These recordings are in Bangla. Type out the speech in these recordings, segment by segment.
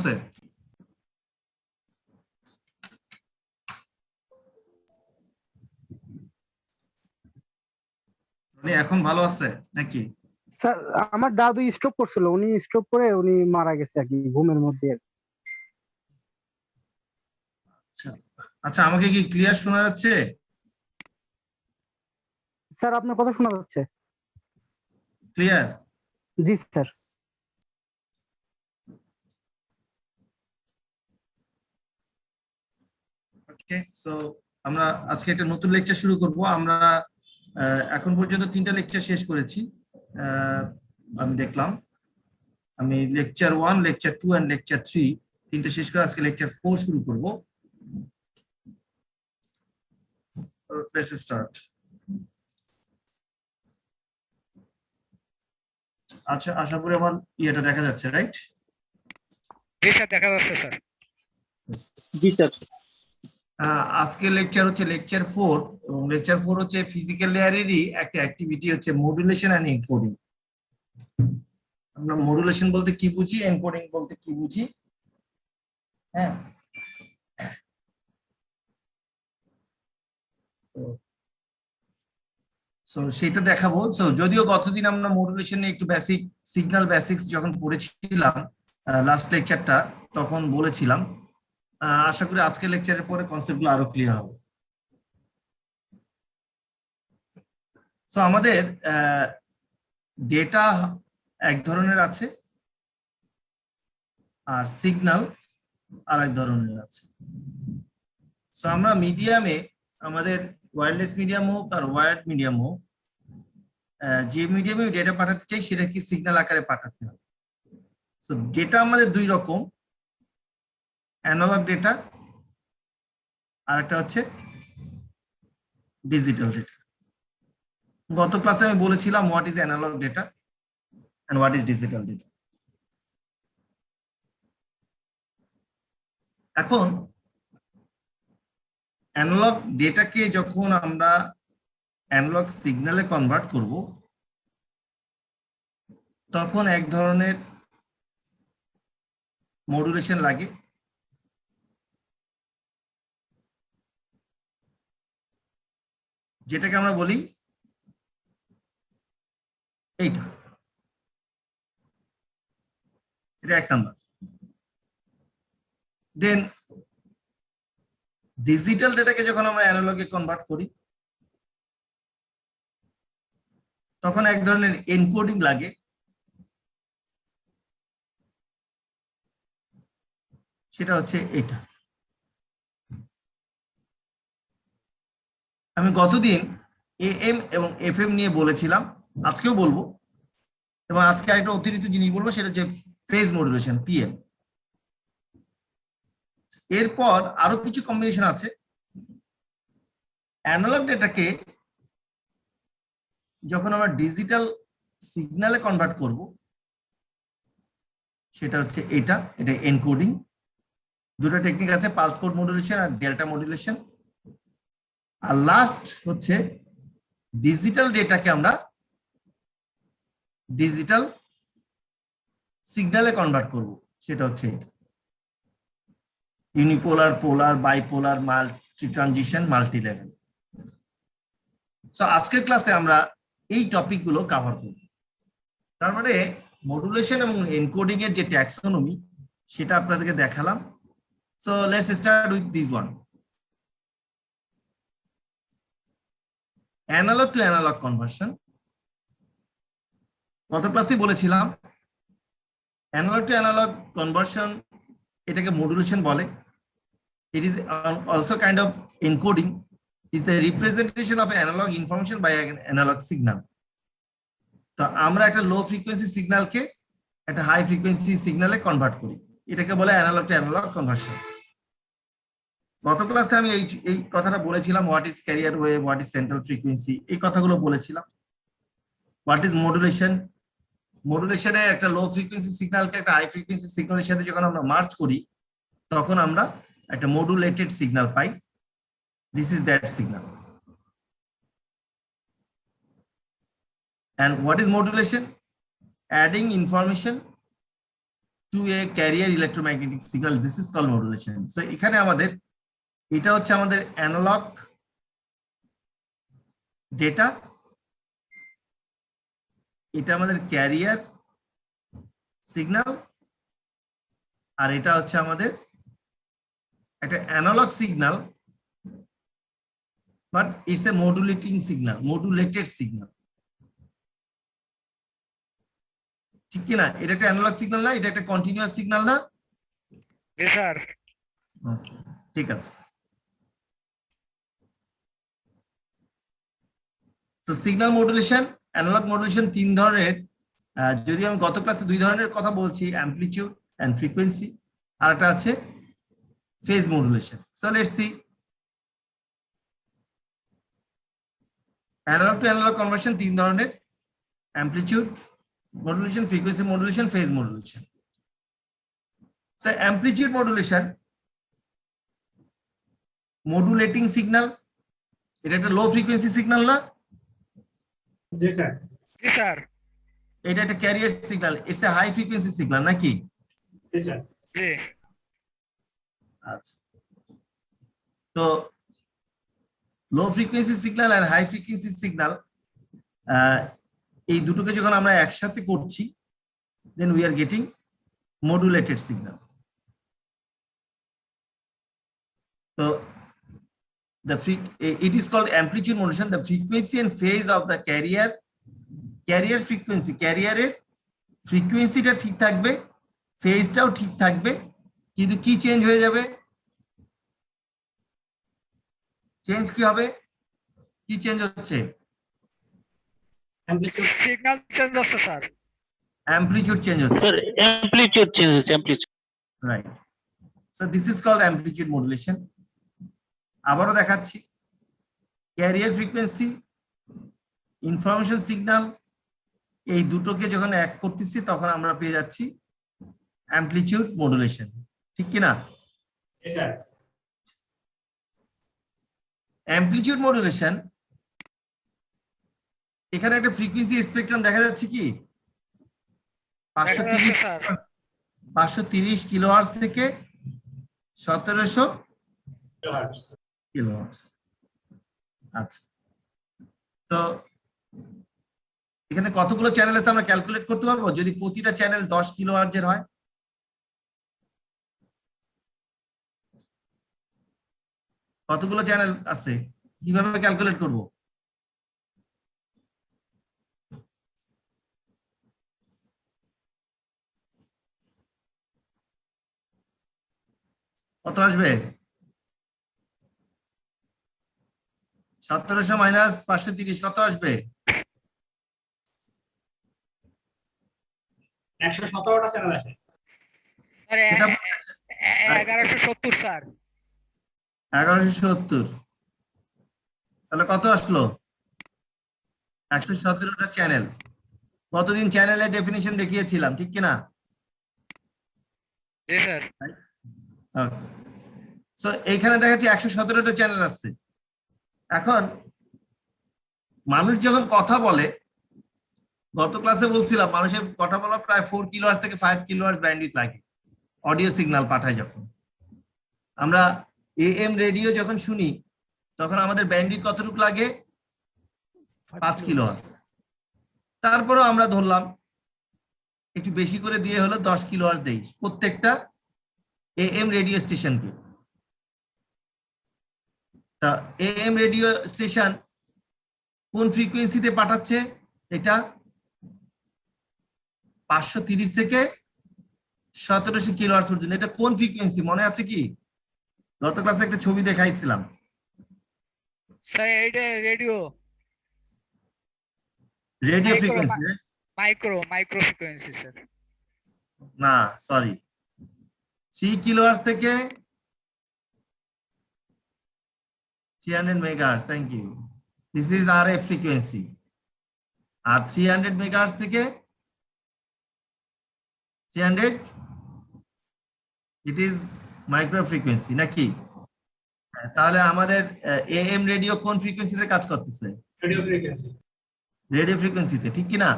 আছে? এখন ভালো আছে নাকি? স্যার আমার দাদু স্ট্রোক করছিল, উনি স্ট্রোক করে উনি মারা গেছে আর কি, ঘুমের মধ্যে। আচ্ছা আচ্ছা, আমাকে কি ক্লিয়ার শোনা যাচ্ছে? স্যার আপনার কথা শোনা যাচ্ছে। ক্লিয়ার? জি স্যার। ওকে, সো আমরা আজকে একটা নতুন লেকচার শুরু করব। আমরা এখন পর্যন্ত 3টা লেকচার শেষ করেছি। আমি দেখলাম, আমি লেকচার 1, লেকচার 2 এন্ড লেকচার 3 তিনটা শেষ করে আজকে লেকচার 4 শুরু করব। Let's start. আচ্ছা, আশা করি আমার ইয়েটা দেখা যাচ্ছে, রাইট? জি স্যার, দেখা যাচ্ছে স্যার। জি স্যার। আজকে লেকচার হচ্ছে লেকচার 4, এবং লেকচার 4 হচ্ছে ফিজিক্যাল লেয়ারেরই একটা অ্যাক্টিভিটি, হচ্ছে মডুলেশন এন্ড এনকোডিং। আমরা মডুলেশন বলতে কি বুঝি, এনকোডিং বলতে কি বুঝি, হ্যাঁ। সো সেটা দেখাবো। সো যদিও গতদিন আমরা মডুলেশন নিয়ে একটু বেসিক সিগন্যাল বেসিক্স যখন পড়েছিলাম লাস্ট লেকচারটা, তখন বলেছিলাম। আশা করি আজকের লেকচারের পরে কনসেপ্টগুলো আরো ক্লিয়ার হবে। সো আমাদের ডেটা এক ধরনের আছে, আর সিগন্যাল আর এক ধরনের আছে। সো আমরা মিডিয়ামে, আমাদের ওয়্যারলেস মিডিয়াম হোক আর ওয়্যার্ড মিডিয়াম হোক, যে মিডিয়ামে ডেটা পাঠাতে চাই সেটা কি সিগন্যাল আকারে পাঠাতে হবে। সো ডেটা আমাদের দুই রকম, অ্যানালগ ডেটা আর একটা হচ্ছে ডিজিটাল ডেটা। গত ক্লাসে আমি বলেছিলাম what is analog data and what is digital data. এখন অ্যানালগ ডেটাকে যখন আমরা অ্যানালগ সিগন্যালে কনভার্ট করব, তখন এক ধরনের মডুলেশন লাগে। যেটাকে আমরা বলি এইটা, এটা এক নাম্বার। দেন ডিজিটাল ডেটাকে যখন আমরা অ্যানালগে কনভার্ট করি, তখন এক ধরনের এনকোডিং লাগে। সেটা হচ্ছে এটা। আমি গতদিন এএম এবং এফএম নিয়ে বলেছিলাম, আজকেও বলবো, এবং আজকে আরেকটা অতিরিক্ত জিনিস বলবো, সেটা হচ্ছে ফেজ মডুলেশন, পিএম। এরপর আরো কিছু কম্বিনেশন আছে। অ্যানালগ ডেটাকে যখন আমরা ডিজিটাল সিগন্যালে কনভার্ট করব, সেটা হচ্ছে এটা এনকোডিং। দুটো টেকনিক আছে, পালস কোড মডুলেশন আর ডেল্টা মডুলেশন। আর লাস্ট হচ্ছে ডিজিটাল ডেটাকে আমরা ডিজিটাল সিগন্যালে কনভার্ট করব, সেটা হচ্ছে এটা unipolar, polar, bipolar, multi transition, multi level. তো আজকের ক্লাসে আমরা এই টপিকগুলো কভার করব। তার মানে মডুলেশন এবং এনকোডিং এর যে ট্যাক্সোনমি, সেটা আপনাদেরকে দেখালাম। So let's start with this one, analog to analog conversion. গত ক্লাসে বলেছিলাম অ্যানালগ টু অ্যানালগ কনভার্সন, এটাকে মডুলেশন বলে। It is also kind of encoding, is the representation of analog information by an analog signal. তো আমরা একটা লো ফ্রিকোয়েন্সি সিগন্যালকে একটা হাই ফ্রিকোয়েন্সি সিগন্যালে কনভার্ট করি, এটাকে বলে অ্যানালগ টু অ্যানালগ কনভার্সন। গত ক্লাসে আমি এই কথাটা বলেছিলাম, what is career wave, what is central frequency, এই কথাগুলো বলেছিলাম। হোয়াট ইজ মডুলেশন, মডুলেশনে একটা লো ফ্রিকোয়েন্সি সিগন্যালকে একটা হাই ফ্রিকোয়েন্সি সিগন্যালের সাথে যখন আমরা মার্জ করি, তখন আমরা একটা modulated signal pi. This is that signal. And what is modulation? Adding information to a carrier electromagnetic signal. This is called modulation. So এখানে আমাদের এটা হচ্ছে আমাদের অ্যানালগ ডেটা, এটা আমাদের ক্যারিয়ার সিগন্যাল, আর এটা হচ্ছে আমাদের একটা analog signal, but it's a modulating signal, modulated signal. ঠিক কি না? এটা একটা অ্যানালগ সিগন্যাল না, এটা একটা কন্টিনিউয়াস সিগন্যাল না? জি স্যার। ঠিক আছে। তো সিগন্যাল মডুলেশন, অ্যানালগ মডুলেশন তিন ধরনের। যদি আমি গত ক্লাসে দুই ধরনের কথা বলছি, অ্যামপ্লিটিউড এন্ড ফ্রিকোয়েন্সি, আর একটা আছে phase modulation. So let's see. Analog to analog conversion তিন ধরনের: amplitude modulation, frequency modulation, phase modulation. So amplitude modulation, modulating signal, এটা একটা লো ফ্রিকোয়েন্সি সিগন্যাল না? জি স্যার। জি স্যার। এটা একটা carrier signal, it's a high frequency signal নাকি? জি স্যার। জি। আচ্ছা, তো লো ফ্রিকোয়েন্সি সিগন্যাল আর হাই ফ্রিকোয়েন্সি সিগন্যাল, এই দুটোকে যখন আমরা একসাথে করছি, then we are getting modulated signal. তো it is called amplitude modulation. The frequency and phase of the carrier frequency, ক্যারিয়ারের ফ্রিকোয়েন্সিটা ঠিক থাকবে, ফেজটাও ঠিক থাকবে, কিন্তু কি চেঞ্জ হয়ে যাবে? চেঞ্জ কি হবে? কি চেঞ্জ হচ্ছে? সিগন্যাল চেঞ্জ হচ্ছে স্যার। অ্যামপ্লিটিউড চেঞ্জ হচ্ছে। Sir, amplitude changes, amplitude. Right. So this is called amplitude modulation. আবারও দেখাচ্ছি, ক্যারিয়ার ফ্রিকোয়েন্সি, ইনফরমেশন সিগন্যাল, এই দুটোকে যখন এক করতেছি তখন আমরা পেয়ে যাচ্ছি অ্যামপ্লিটিউড মডুলেশন। ঠিক কি না? জি স্যার। অ্যামপ্লিটিউড মডুলেশন, এখানে একটা ফ্রিকোয়েন্সি স্পেকট্রাম দেখা যাচ্ছে কি? দেখা যাচ্ছে স্যার। 530 কিলোহার্টজ থেকে 1700 কিলোহার্টজ। আচ্ছা, তো এখানে কতগুলো চ্যানেল আছে আমরা ক্যালকুলেট করতে পারবো যদি প্রতিটা চ্যানেল 10 কিলোহার্টজের হয়? কতগুলো চ্যানেল আছে, কিভাবে ক্যালকুলেট করব? কত আসবে? 1700 মাইনাস 530 কত আসবে? 117টা চ্যানেল আছে। স্যার সেটা 1170 স্যার। 1170। তাহলে কত আসলো? 117টা চ্যানেল। কতদিন চ্যানেলের ডেফিনিশন দেখিয়েছিলাম, ঠিক কিনা? জি স্যার। সো এইখানে দেখাচ্ছি 117টা চ্যানেল আছে। এখন মানুষ যখন কথা বলে, গত ক্লাসে বলছিলাম মানুষের কথা বলা প্রায় 4 কিলোহার্টজ থেকে 5 কিলোহার্টজ ব্যান্ডউইথ লাগে অডিও সিগন্যাল পাঠায়। যখন আমরা এএম রেডিও যখন শুনি তখন আমাদের ব্যান্ডউইথ কতটুকু লাগে? 5 কিলোহার্টজ। তারপরেও আমরা ধরলাম একটু বেশি করে দিয়ে হলো 10 কিলোহার্টজ দেই প্রত্যেকটা এএম রেডিও স্টেশনকে। তা এএম রেডিও স্টেশন কোন ফ্রিকোয়েন্সিতে পাঠাচ্ছে? এটা 530 থেকে 1700 কিলোহার্টজ পর্যন্ত। এটা কোন ফ্রিকোয়েন্সি মনে আছে কি? গত ক্লাসে একটা ছবি দেখাইছিলাম। স্যার এইটা radio frequency micro frequency sir. না, সরি, 3 কিলোহার্টজ থেকে 300 megahertz. Thank you. This is RF frequency. আর 300 মেগাহার্টজ থেকে 300 ইট ইজ মাইক্রো ফ্রিকোয়েন্সি নাকি? তাহলে আমাদের এএম রেডিও কোন ফ্রিকোয়েন্সিতে কাজ করতেছে? Radio frequency. রেডিও ফ্রিকোয়েন্সিতে, ঠিক কি না?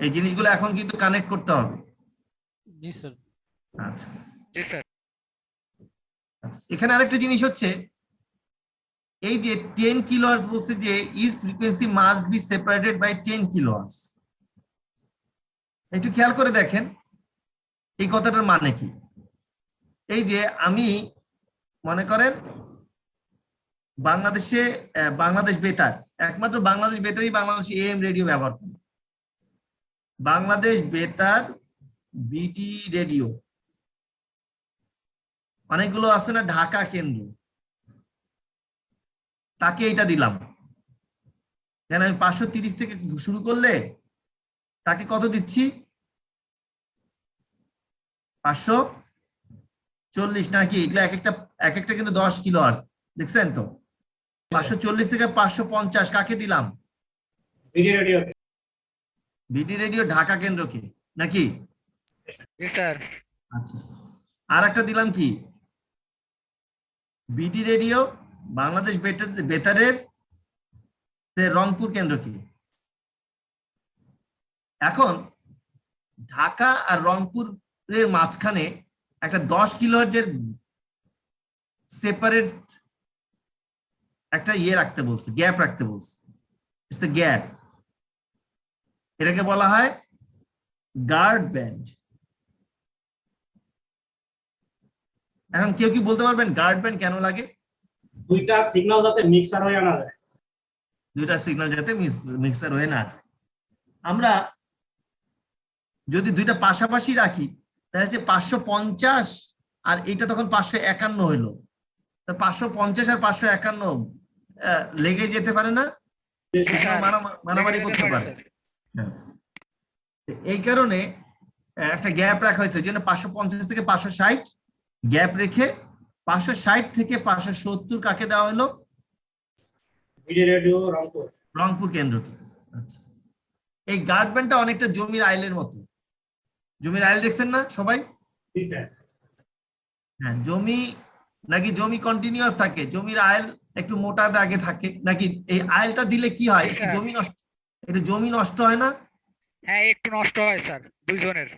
এই জিনিসগুলো এখন কিন্তু কানেক্ট করতে হবে। জি স্যার। আচ্ছা জি স্যার। আচ্ছা, এখানে আরেকটা জিনিস হচ্ছে এই যে 10 কিলোহার্টজ বলছে যে is frequency must be separated by 10 kilohertz. একটু খেয়াল করে দেখেন এই কথাটার মানে কি। এই যে আমি মনে করেন বাংলাদেশে বাংলাদেশ বেতার, একমাত্র বাংলাদেশ বেতারই বাংলাদেশে এএম রেডিও ব্যবহার করে। বাংলাদেশ বেতার, বিটি রেডিও, অনেকগুলো আছে না, ঢাকা কেন্দ্র, তাকে এটা দিলাম। কেন আমি 530 থেকে শুরু করলে তাকে কত দিচ্ছি, 540 নাকি, এগুলো এক একটা কিন্তু 10 কিলোহার্টজ, দেখছেন তো। 540 থেকে 550 কাকে দিলাম, ভিডিও রেডিও। বিটি রেডিও ঢাকা কেন্দ্রকে নাকি। জি স্যার। আচ্ছা, আর একটা দিলাম কি, বিটি রেডিও বাংলাদেশ বেতারের রংপুর কেন্দ্রকে। এখন ঢাকা আর রংপুরের মাঝখানে একটা 10 কিলোহার্টজের সেপারেট একটা ইয়ে রাখতে বলছে, গ্যাপ রাখতে বলছে, ইটস এ গ্যাপ। এটাকে বলা হয় গার্ড ব্যান্ড। এখন কেউ কি বলতে পারবেন গার্ড ব্যান্ড কেন লাগে? দুইটা সিগন্যাল যাতে মিক্সার হয়ে না যায়। দুইটা সিগন্যাল যাতে মিক্সার হয়ে না যায়। আমরা যদি দুইটা পাশাপাশি রাখি তাহলে হচ্ছে 550 আর এটা তখন 551 হইলো। 550 আর 551 লেগে যেতে পারে না, জি স্যার। মারামারি করতে পারে। হ্যাঁ, এই কারণে একটা গ্যাপ রাখা হয়েছে, ওই জন্য 550 থেকে 560 গ্যাপ রেখে 560 থেকে 570 কাকে দেওয়া হলো, ভিডিও রেডিও রংপুর। রংপুর কেন্দ্রকে। আচ্ছা, এই গার্ড ব্যান্ডটা অনেকটা জমির আইলের মতো। জমির আইল দেখছেন না সবাই? জি স্যার। হ্যাঁ, জমি কন্টিনিউয়াস থাকে, জমির আইল একটু মোটা দাগে থাকে নাকি? এই আইলটা দিলে কি হয়, জি স্যার। জমি নষ্ট হয় না? হ্যাঁ একটু নষ্ট হয় স্যার দুইজনের।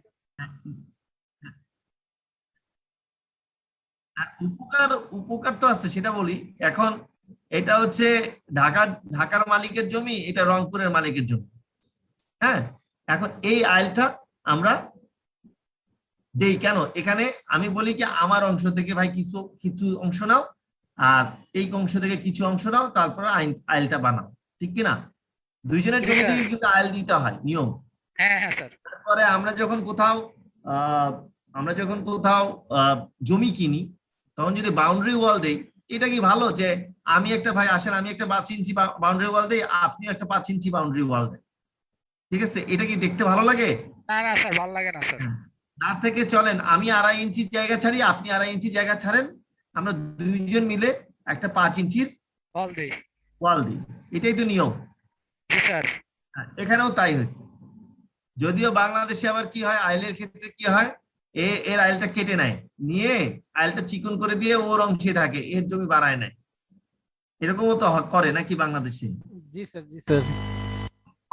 উপকার তো আছে, সেটা বলি। এখন এটা হচ্ছে ঢাকার মালিকের জমি, এটা রংপুরের মালিকের জমি। হ্যাঁ, এখন এই আইলটা আমরা দেই কেন, এখানে আমি বলি কি আমার অংশ থেকে ভাই কিছু কিছু অংশ নাও, আর এই অংশ থেকে কিছু অংশ নাও, তারপরে আইলটা বানাও, ঠিক কিনা? দুইজনের জমি থেকে কিন্তু আইল দিতে হয়, নিয়ম। হ্যাঁ হ্যাঁ স্যার। তারপরে আমরা যখন কোথাও জমি কিনি, তখন যদি বাউন্ডারি ওয়াল দেই, এটা কি ভালো যে আমি একটা, ভাই আসেন আমি একটা 5 ইঞ্চি বাউন্ডারি ওয়াল দেই, আপনিও একটা 5 ইঞ্চি বাউন্ডারি ওয়াল দেন, ঠিক আছে? এটা কি দেখতে ভালো লাগে? না না স্যার, ভালো লাগে না স্যার। না থেকে চলেন আমি 2.5 ইঞ্চি জায়গা ছাড়ি, আপনি 2.5 ইঞ্চি জায়গা ছাড়েন, আমরা দুইজন মিলে একটা 5 ইঞ্চির বল দেই। ওয়াল দিই, এটাই তো নিয়ম। জি স্যার। এখানেও তাই হয়েছে। যদিও বাংলাদেশে আবার কি হয়, আইলের ক্ষেত্রে কি হয়, এর আইলটা কেটে নেয়, নিয়ে আইলটা চিকন করে দিয়ে ওর অংশে থাকে, এর জমি বাড়ায় নেয়। এরকমও তো করে নাকি বাংলাদেশে? জি স্যার। জি স্যার।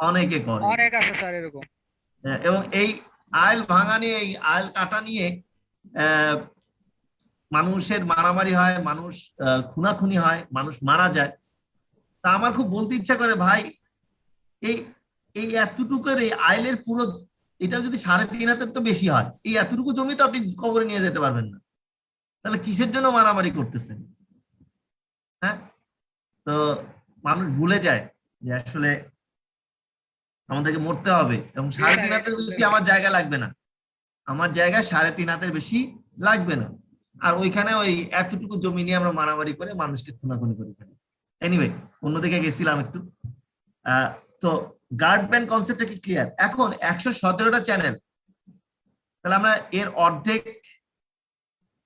অনেকে করে। অনেক আছে স্যার এরকম। এবং এই আইল ভাঙা নিয়ে, এই আইল কাটা নিয়ে মানুষের মারামারি হয়, মানুষ খুনাখুনি হয়, মানুষ মারা যায়। তা আমার খুব বলতে ইচ্ছা করে ভাই, এই এই এতটুকুর এই আইলের পুরো, এটা যদি 3.5 হাতের তো বেশি হয়, এই এতটুকু জমি তো আপনি কবরে নিয়ে যেতে পারবেন না, তাহলে কিসের জন্য মারামারি করতেছেন? হ্যাঁ, তো মানুষ ভুলে যায় যে আসলে আমাদেরকে মরতে হবে, এবং 3.5 হাতের বেশি আমার জায়গা লাগবে না, আমার জায়গা 3.5 হাতের বেশি লাগবে না। আর ওইখানে ওই এতটুকু জমি নিয়ে আমরা মারামারি করে মানুষকে খুনাখুনি করে ফেলি। এনিওয়ে, অন্যদিকে গেছিলাম একটু। তো গার্ড ব্যান্ড কনসেপ্টটা কি ক্লিয়ার? এখন 117টা চ্যানেল, তাহলে আমরা এর অর্ধেক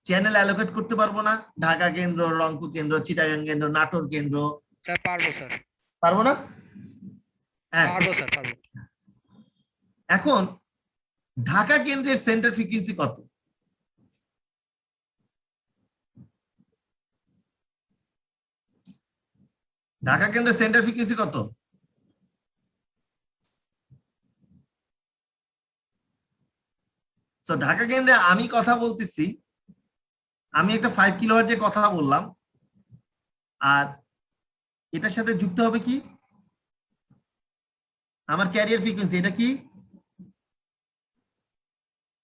চ্যানেল অ্যালোকেট করতে পারবো না? ঢাকা কেন্দ্র, রংপুর কেন্দ্র, চিটাগাং কেন্দ্র, নাটোর কেন্দ্র, স্যার পারবো স্যার। পারবো না? হ্যাঁ, পারবো স্যার, পারবো। এখন ঢাকা কেন্দ্রের সেন্টার ফ্রিকোয়েন্সি কত? ঢাকা কেন্দ্রের সেন্টার ফ্রিকোয়েন্সি কত? সো ঢাকা কেন্দ্রে আমি কথা বলতেছি, আমি একটা 5 কিলোহার্টজের কথা বললাম, আর এটার সাথে যুক্ত হবে কি আমার ক্যারিয়ার ফ্রিকোয়েন্সি, এটা কি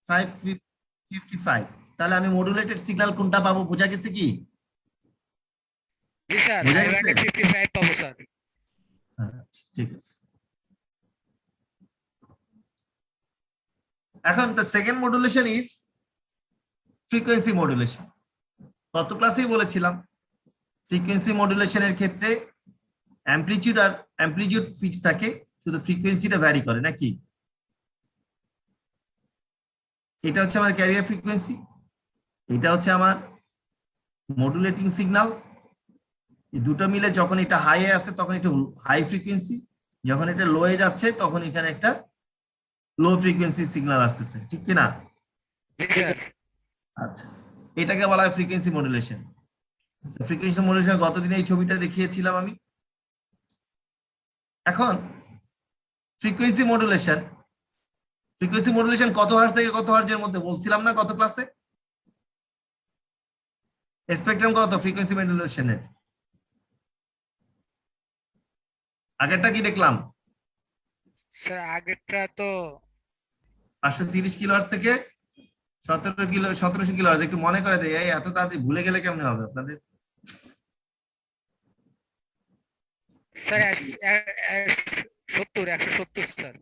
555। তাহলে আমি মডুলেটেড সিগন্যাল কোনটা পাবো, বোঝা গেছে কি? জি স্যার বোঝা গেছে? 555 পাবো স্যার। আচ্ছা, ঠিক আছে। এখন the second modulation is frequency modulation। গত ক্লাসেই বলেছিলাম ফ্রিকোয়েন্সি মডুলেশনের ক্ষেত্রে অ্যামপ্লিটিউড ফিক্স থাকে, শুধু ফ্রিকোয়েন্সিটা ভ্যারি করে নাকি। এটা হচ্ছে আমার ক্যারিয়ার ফ্রিকোয়েন্সি, এটা হচ্ছে আমার মডুলেটিং সিগন্যাল। এই দুটো মিলে যখন এটা হাই এ আছে তখন এটা হাই ফ্রিকোয়েন্সি, যখন এটা লো এ যাচ্ছে তখন এখানে একটা লো ফ্রিকোয়েন্সি সিগন্যাল আসতেছে, ঠিক কি না? জি স্যার। আচ্ছা, এটাকে বলা হয় ফ্রিকোয়েন্সি মডুলেশন। ফ্রিকোয়েন্সি মডুলেশন গতদিন এই ছবিটা দেখিয়েছিলাম আমি। এখন ফ্রিকোয়েন্সি মডুলেশন কত হার্জ থেকে কত হার্জের মধ্যে বলছিলাম না গত ক্লাসে? স্পেকট্রাম কত ফ্রিকোয়েন্সি মডুলেশনের? আগেরটা কি দেখলাম? স্যার আগেরটা তো 530 কিলোহার্জ থেকে 1700 কিলোহার্জ। একটু মনে করে দেয়, এত তাড়াতাড়ি ভুলে গেলে কেমনে হবে আপনাদের? Sir 170 sir.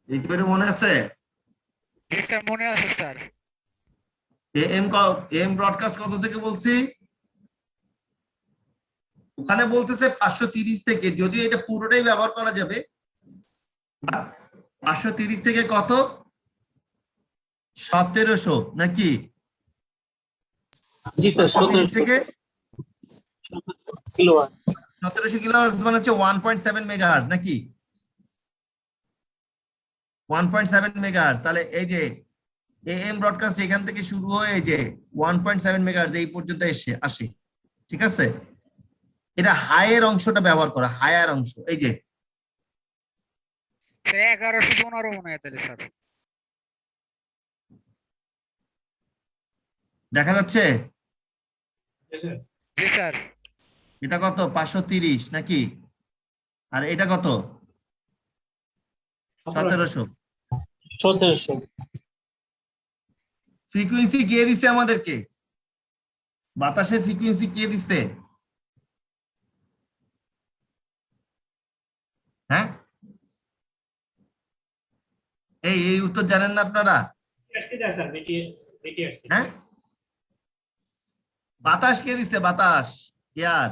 এই করে মনে আছে? জি স্যার মনে আছে স্যার। এম ব্রডকাস্ট কত থেকে বলছি? ওখানে বলতেছে 530 থেকে, যদিও এটা পুরোটাই ব্যবহার করা যাবে। 530 থেকে কত? 1700 নাকি? জি স্যার 530 থেকে 17 কিলোওয়াট। 1700 কিলোহার্জ মানে হচ্ছে 1.7 মেগাহার্জ নাকি? 1.7 মেগাহার্জ। তাহলে এই যে এম ব্রডকাস্ট এখান থেকে শুরু হয়ে এই যে 1.7 মেগাহার্জ এই পর্যন্ত আসে, ঠিক আছে? এটা হাইয়ের অংশটা ব্যবহার করা, হায়ার অংশ। এই যে স্যার 1115 মনে হয় তাহলে স্যার। দেখা যাচ্ছে Yes, sir. জি স্যার। এটা কত? 530 নাকি? আর এটা কত? 1700। 1700। ফ্রিকোয়েন্সি কে দিছে আমাদেরকে? বাতাসের ফ্রিকোয়েন্সি কে দিছে? হ্যাঁ, এই উত্তর জানেন না আপনারা? BTRC দেয় স্যার, BTRC। হ্যাঁ, বাতাস কে দিছে? বাতাস, এয়ার।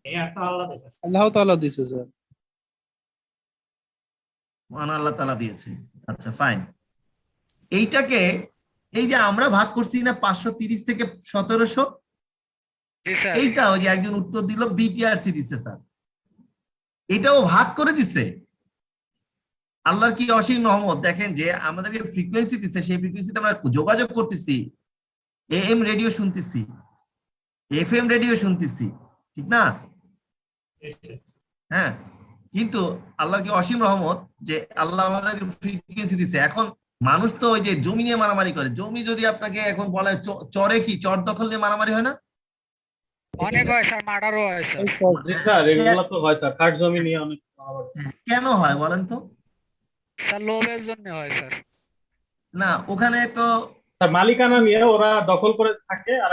এই আর তো আলাদা দেয় স্যার। আল্লাহ তাআলা দিছে স্যার। মহান আল্লাহ তাআলা দিয়েছে। আচ্ছা ফাইন। এইটাকে এই যে আমরা ভাগ করছি না 530 থেকে 1700, জি স্যার। এইটা ওই যে একজন উত্তর দিল বিটিআরসি দিছে স্যার, এটাও ভাগ করে দিছে। আল্লাহর কি অসীম রহমত, দেখেন যে আমাদেরকে ফ্রিকোয়েন্সি দিচ্ছে, সেই ফ্রিকোয়েন্সিতে আমরা যোগাযোগ করতেছি, এএম রেডিও শুনতেছি, এফএম রেডিও শুনতেছি, ঠিক না? Yes, sir. হ্যাঁ, কিন্তু আল্লাহর কি অসীম রহমত যে আল্লাহ আমাদেরকে ফ্রিকোয়েন্সি দিচ্ছে। এখন মানুষ তো ওই যে জমি নিয়ে মারামারি করে, জমি যদি আপনাকে এখন বলে চরে কি চর দখল নিয়ে মারামারি হয় না? অনেক হয় স্যার, মার্ডারও হয় স্যার। জি স্যার, এগুলো তো হয় স্যার, কাঠ জমি নিয়ে অনেক কেন হয় বলেন তো? স্যার লোভের জন্য হয় স্যার। না, ওখানে তো স্যার মালিকানা নিয়ে ওরা দখল করে থাকে আর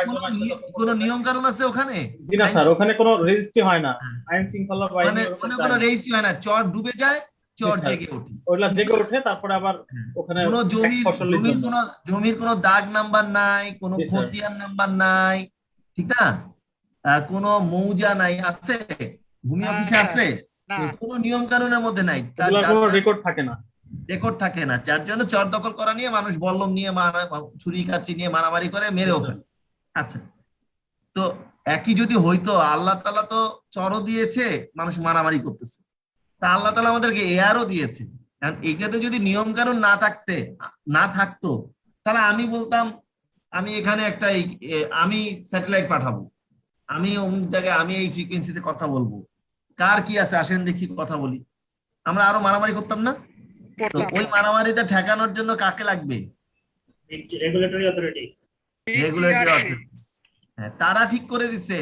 কোনো নিয়ম কানুন আছে ওখানে? জি না স্যার, ওখানে কোনো রেজিস্ট্রি হয় না, হ্যাঁ। আইন শৃঙ্খলা মানে বাহিনী কোনো রেজিস্ট্রি হয় না, চর ডুবে যায়, চর জি, স্যার। জেগে ওঠে। ওইগুলা জেগে ওঠে, তারপরে আবার ওখানে কোনো ফসলের জন্য। জমির কোনো দাগ নাম্বার নাই, কোনো জি, স্যার। খতিয়ান নাম্বার নাই, ঠিক না? কোনো মৌজা নাই, আছে? ভূমি না, অফিসে স্যার। আছে? না কোনো নিয়ম কানুনের মধ্যে নাই, ওগুলা কোনো রেকর্ড থাকে না। রেকর্ড থাকে না, যার জন্য চর দখল করা নিয়ে মানুষ বল্লম নিয়ে ছুরি কাঁচি নিয়ে মারামারি করে, মেরেও ফেলে। আচ্ছা, তো একই যদি হইতো, আল্লাহ তাআলা তো চরও দিয়েছে, মানুষ মারামারি করতেছে, তা আল্লাহ তাআলা আমাদেরকে এয়ারও দিয়েছে। এইটাতে যদি নিয়ম কানুন না থাকতো, তাহলে আমি বলতাম আমি এখানে একটা আমি স্যাটেলাইট পাঠাবো, আমি অমুক জায়গায় আমি এই ফ্রিকোয়েন্সিতে কথা বলবো, কার কি আছে আসেন দেখি কথা বলি, আমরা আরো মারামারি করতাম না? তো করতাম ওই স্যার। মারামারিটা ঠেকানোর জন্য কাকে লাগবে? Regulatory authority. Regulatory BTRC authority. হ্যাঁ, তারা ঠিক করে দিচ্ছে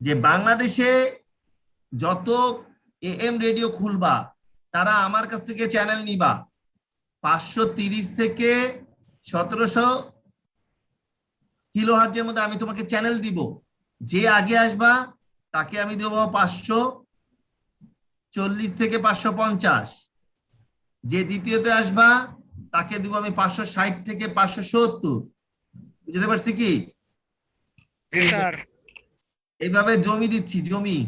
যে বাংলাদেশে যত AM রেডিও খুলবা তারা আমার কাছ থেকে চ্যানেল নিবা, 530 থেকে 1700 কিলোহার্জের মধ্যে আমি তোমাকে চ্যানেল দিব। যে আগে আসবা তাকে আমি দেব 540 থেকে 550, যে দ্বিতীয়তে আসবা তাকে দিব আমি 560 থেকে 570। বুঝতে পারছি কি? জি স্যার। এইভাবে জমি দিচ্ছি, জমি।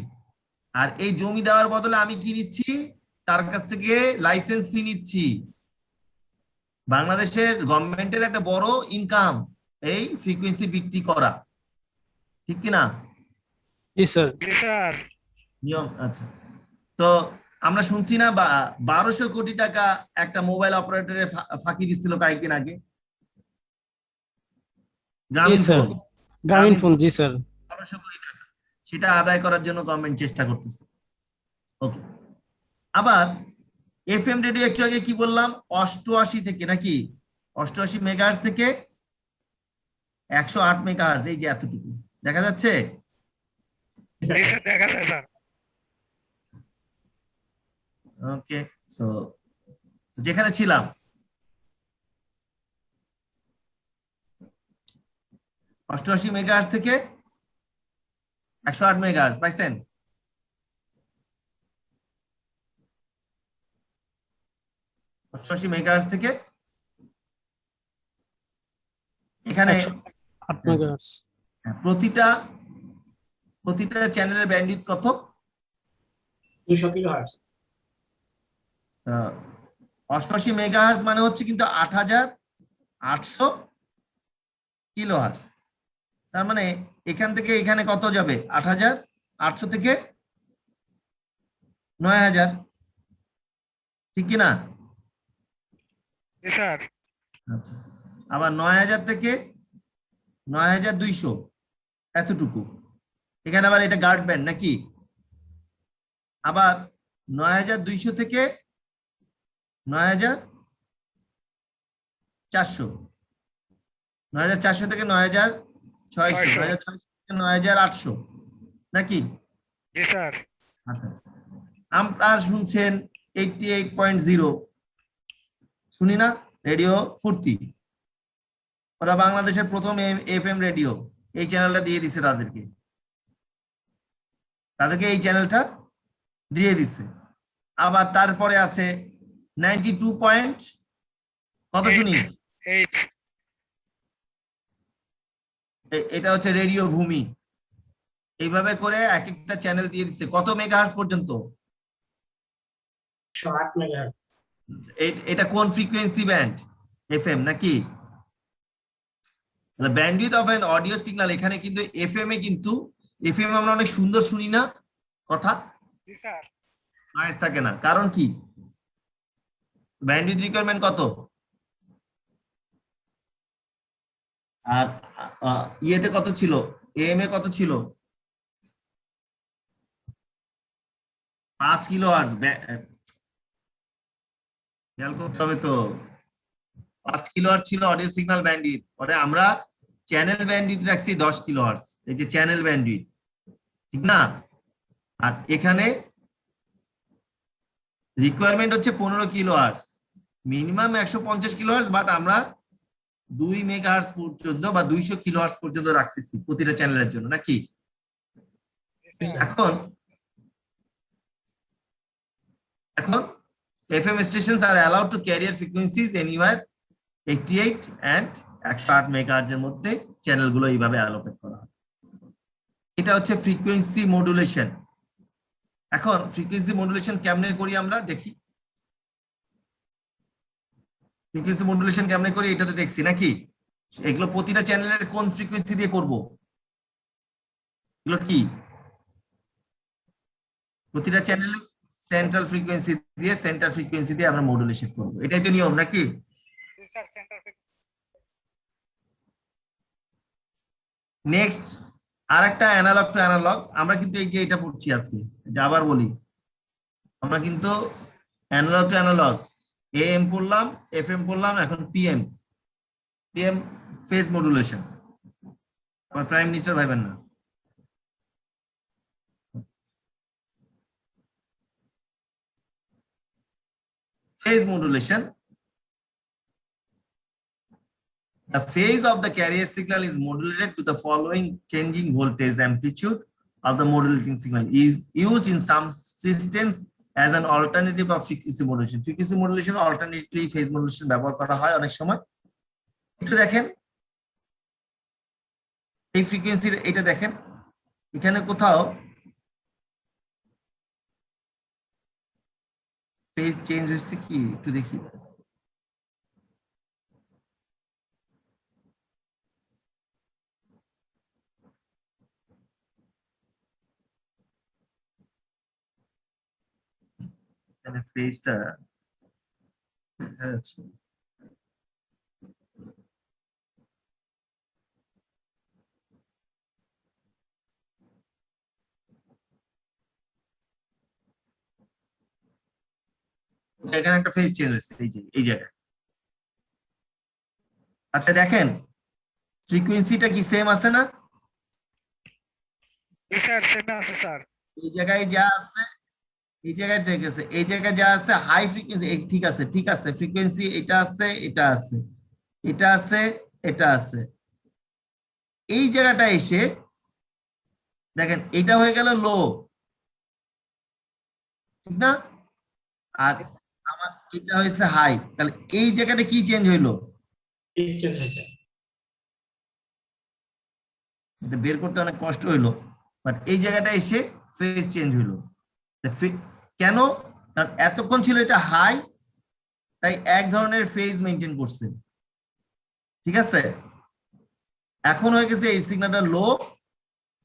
আর এই জমি দেওয়ার বদলে আমি কি নিচ্ছি? তার কাছ থেকে লাইসেন্স ফি নিচ্ছি। বাংলাদেশের গভর্নমেন্টের একটা বড় ইনকাম এই ফ্রিকোয়েন্সি বিক্রি করা, ঠিক কিনা? জি স্যার। জি স্যার। নিয়ম। আচ্ছা, তো আমরা শুনছি না 1200 কোটি টাকা একটা মোবাইল অপারেটরে ফাঁকি দিচ্ছিল কয়েকদিন আগে, গ্রামীণ স্যার। ফোন। গ্রামীণ ফোন, জি স্যার। 1200 কোটি টাকা সেটা আদায় করার জন্য গভর্নমেন্ট চেষ্টা করতেছে। ওকে, আবার FM রেডিও একটু আগে কি বললাম, 88 থেকে নাকি 88 মেগাহার্জ থেকে 108 মেগাহার্জ, এই যে এতটুকু দেখা যাচ্ছে। জি স্যার, দেখা যায় স্যার। ওকে, সো যেখানে ছিলাম 88 মেগাহার্জ থেকে 108 মেগাহার্জ পাইছেন? অষ্টআশি মেগাহার্জ থেকে এখানে 8 মেগাহার্টজ। প্রতিটা চ্যানেলের ব্যান্ডউইথ কত? 200 কিলোহার্টজ। 88 মেগাহার্জ মানে হচ্ছে কিন্তু 8800 কিলোহার্জ। তার মানে এখান থেকে এখানে কত যাবে? 8800 থেকে 9000, ঠিক কিনা? জি স্যার। আচ্ছা, আবার 9000 থেকে 9200 এতটুকু, এখানে আবার এটা গার্ড ব্যান্ড নাকি? আবার 9200 থেকে 9400, 9400 থেকে 9600, 9600 থেকে 9800 নাকি? জি স্যার। আচ্ছা, আপনারা শুনছেন 88.0, শুনি না? রেডিও ফুর্তি, ওরা বাংলাদেশের প্রথম FM রেডিও, এই চ্যানেলটা দিয়ে দিছে তাদেরকে এই চ্যানেলটা দিয়ে দিচ্ছে। আবার তারপরে আছে 92 পয়েন্ট কত শুনি, 8। এটা হচ্ছে রেডিও ভূমি। এইভাবে করে এক একটা চ্যানেল দিয়ে দিচ্ছে। কত মেগাহার্জ পর্যন্ত? 108 মেগাহার্টজ। এটা কোন ফ্রিকোয়েন্সি ব্যান্ড? FM নাকি? Bandwidth of an audio signal, এখানে কিন্তু FM এ কিন্তু FM আমরা অনেক সুন্দর শুনি না কথা, জি স্যার। নয়েজ থাকে না। কারণ কি? ব্যান্ডউইথ রিকোয়ারমেন্ট কত? আর ইয়েতে কত ছিল? AM এ কত ছিল? 5 কিলোহার্জ। খেয়াল করতে হবে তো, 5 কিলোহার্জ ছিল অডিও সিগন্যাল ব্যান্ডউইথ। পরে আমরা চ্যানেল ব্যান্ডউইথ রাখছি 10 কিলোহার্জ, এই যে চ্যানেল ব্যান্ডউইথ, ঠিক না? আর এখানে রিকোয়ারমেন্ট হচ্ছে 15 কিলোহার্জ, মিনিমাম 150 কিলোহার্জ, বাট আমরা 2 মেগাহার্জ পর্যন্ত বা 200 কিলোহার্জ পর্যন্ত রাখতেছি প্রতিটা চ্যানেলের জন্য নাকি? এখন FM stations are allowed to carrier frequencies anywhere 88 and 108 megahertz এর মধ্যে চ্যানেলগুলো এইভাবে অ্যালোকেট করা হয়। এটা হচ্ছে ফ্রিকোয়েন্সি মডুলেশন। এখন ফ্রিকোয়েন্সি মডুলেশন কেমনে করি আমরা দেখি। ফ্রিকোয়েন্সি মডুলেশন কেমনে করি এটা তো দেখছি নাকি? এগুলো প্রতিটা চ্যানেলের কোন ফ্রিকোয়েন্সি দিয়ে করব? এগুলো কি? প্রতিটা চ্যানেলে সেন্ট্রাল ফ্রিকোয়েন্সি দিয়ে আমরা মডুলেশন করব, এটাই তো নিয়ম নাকি? জি স্যার। সেন্টার নেক্সট আর একটা অ্যানালগ টু অ্যানালগ, আমরা কিন্তু এই যে এটা পড়ছি আজকে, এটা আবার বলি, আমরা কিন্তু অ্যানালগ টু অ্যানালগ এএম পড়লাম, এফএম পড়লাম, এখন পিএম। পিএম ফেজ মডুলেশন, আমার প্রাইম মিনিস্টার ভাইবেন না। Phase modulation. The phase of the carrier signal is modulated to the following changing voltage amplitude of the modulating signal is used in some systems as an alternative of frequency modulation. Frequency modulation alternatively phase modulation ব্যবহার করা হয় অনেক সময়। একটু দেখেন এই ফ্রিকোয়েন্সির, এটা দেখেন এখানে কোথাও ফেজ চেঞ্জ হয়েছে কি একটু দেখি। এখানে ফেজটা দেখা যাচ্ছে। এখানে একটা ফেজ চেঞ্জ হয়েছে এই যে এই জায়গায়। আচ্ছা দেখেন ফ্রিকোয়েন্সিটা কি সেম আছে না? জি স্যার, সেম আছে স্যার। এই জায়গায় যা আছে, এই জায়গায় যা আছে, এই জায়গায় যা আছে হাই ফ্রিকোয়েন্সি, ঠিক আছে ঠিক আছে, ফ্রিকোয়েন্সি এটা আছে, এটা আছে, এটা আছে, এটা আছে। এই জায়গাটা এসে দেখেন এটা হয়ে গেল লো, ঠিক না? আর আমার এটা হয়েছে হাই, তাহলে এই জায়গাটা কি চেঞ্জ হইলো? চেঞ্জ হয়েছে। এটা বের করতে অনেক কষ্ট হইলো, বাট এই জায়গাটা এসে ফেজ চেঞ্জ হইলো। কেন? কারণ এতক্ষণ ছিল এটা হাই, তাই এক ধরনের ফেজ মেনটেন করছে, ঠিক আছে? এখন হয়ে গেছে এই সিগন্যালটা লো,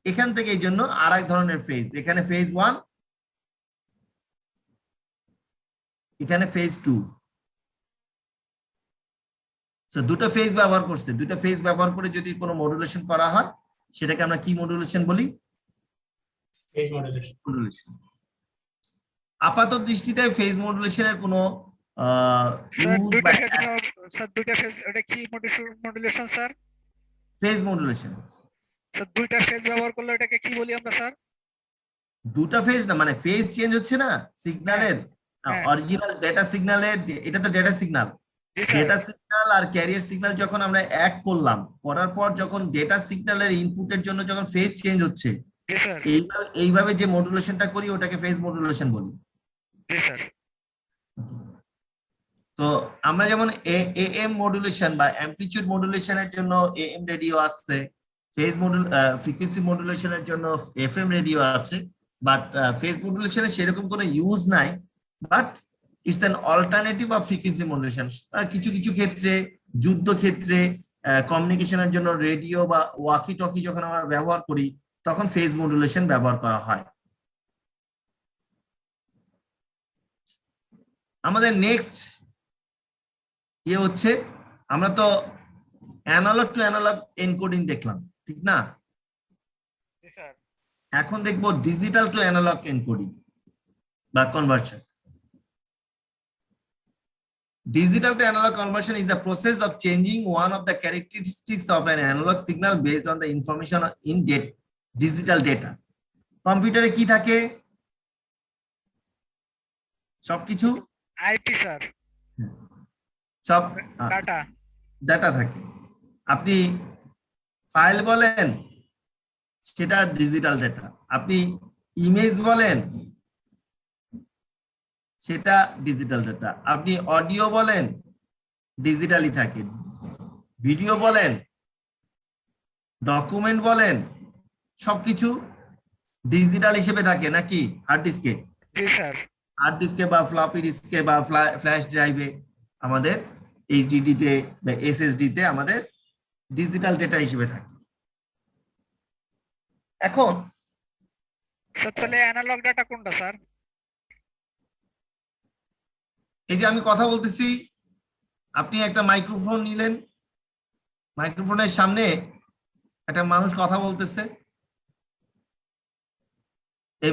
এখান থেকে এই জন্য আর এক ধরনের ফেজ, এখানে ফেজ 1, এখানে ফেজ 2। দুটো ফেজ ব্যবহার করছে, দুটো ফেজ ব্যবহার করে যদি কোনো মডুলেশন করা হয় সেটাকে আমরা কি মডুলেশন বলি? Phase modulation. মডুলেশন। আপাত দৃষ্টিতে ফেজ মডুলেশনের কোনো স্যার দুইটা ফেজ, স্যার দুইটা ফেজ, এটা কি modulation sir? Phase modulation. Sir দুইটা ফেজ ব্যবহার করলে এটাকে কি বলি আমরা স্যার? দুটো ফেজ না, মানে ফেজ চেঞ্জ হচ্ছে না সিগন্যালের, অরিজিনাল ডেটা সিগন্যালের, এটা তো ডেটা সিগন্যাল, জি স্যার। ডেটা সিগন্যাল আর ক্যারিয়ার সিগন্যাল যখন আমরা এক করলাম, করার পর যখন ডেটা সিগন্যালের ইনপুটের জন্য যখন ফেজ চেঞ্জ হচ্ছে, জি স্যার। এইভাবে যে মডুলেশনটা করি ওটাকে ফেজ মডুলেশন বলি। জি স্যার। তো আমরা যেমন এএম মডুলেশন বা অ্যামপ্লিটিউড মডুলেশনের জন্য এএম রেডিও আছে, ফেজ মডুল ফ্রিকোয়েন্সি মডুলেশনের জন্য এফএম রেডিও আছে, বাট ফেজ মডুলেশনের সেরকম কোনো ইউজ নাই, but it's an alternative of frequency modulation. কিছু কিছু ক্ষেত্রে, যুদ্ধ ক্ষেত্রে, কমিউনিকেশনের জন্য রেডিও বা ওয়াকি টকি যখন আমরা ব্যবহার করি তখন ফেজ মডুলেশন ব্যবহার করা হয়। আমাদের নেক্সট ইয়ে হচ্ছে, আমরা তো অ্যানালগ টু অ্যানালগ এনকোডিং দেখলাম, ঠিক না? জি স্যার। এখন দেখবো ডিজিটাল টু অ্যানালগ এনকোডিং বা conversion. Digital to analog conversion is the process of changing one of the characteristics of an analog signal based on the information in digital data. কম্পিউটারে কি থাকে? সবকিছু আইপি স্যার, সব ডাটা। ডাটা থাকে। আপনি ফাইল বলেন সেটা ডিজিটাল ডাটা, আপনি ইমেজ বলেন সেটা ডিজিটাল ডাটা, আপনি অডিও বলেন ডিজিটালি থাকে, ভিডিও বলেন, ডকুমেন্ট বলেন, সবকিছু ডিজিটাল হিসেবে থাকে নাকি? হার্ড ডিস্কে, জি স্যার। হার্ড ডিস্কে বা ফ্লপি ডিস্কে বা ফ্ল্যাশ ড্রাইভে, আমাদের এইচডিডি তে বা এসএসডি তে আমাদের ডিজিটাল ডেটা হিসেবে থাকে। এখন স্যার তাহলে অ্যানালগ ডাটা কোনটা স্যার? এই যে আমি কথা বলতেছি, আপনি একটা মাইক্রোফোন নিলেন, মাইক্রোফোনের সামনে একটা মানুষ কথা বলতেছে, এই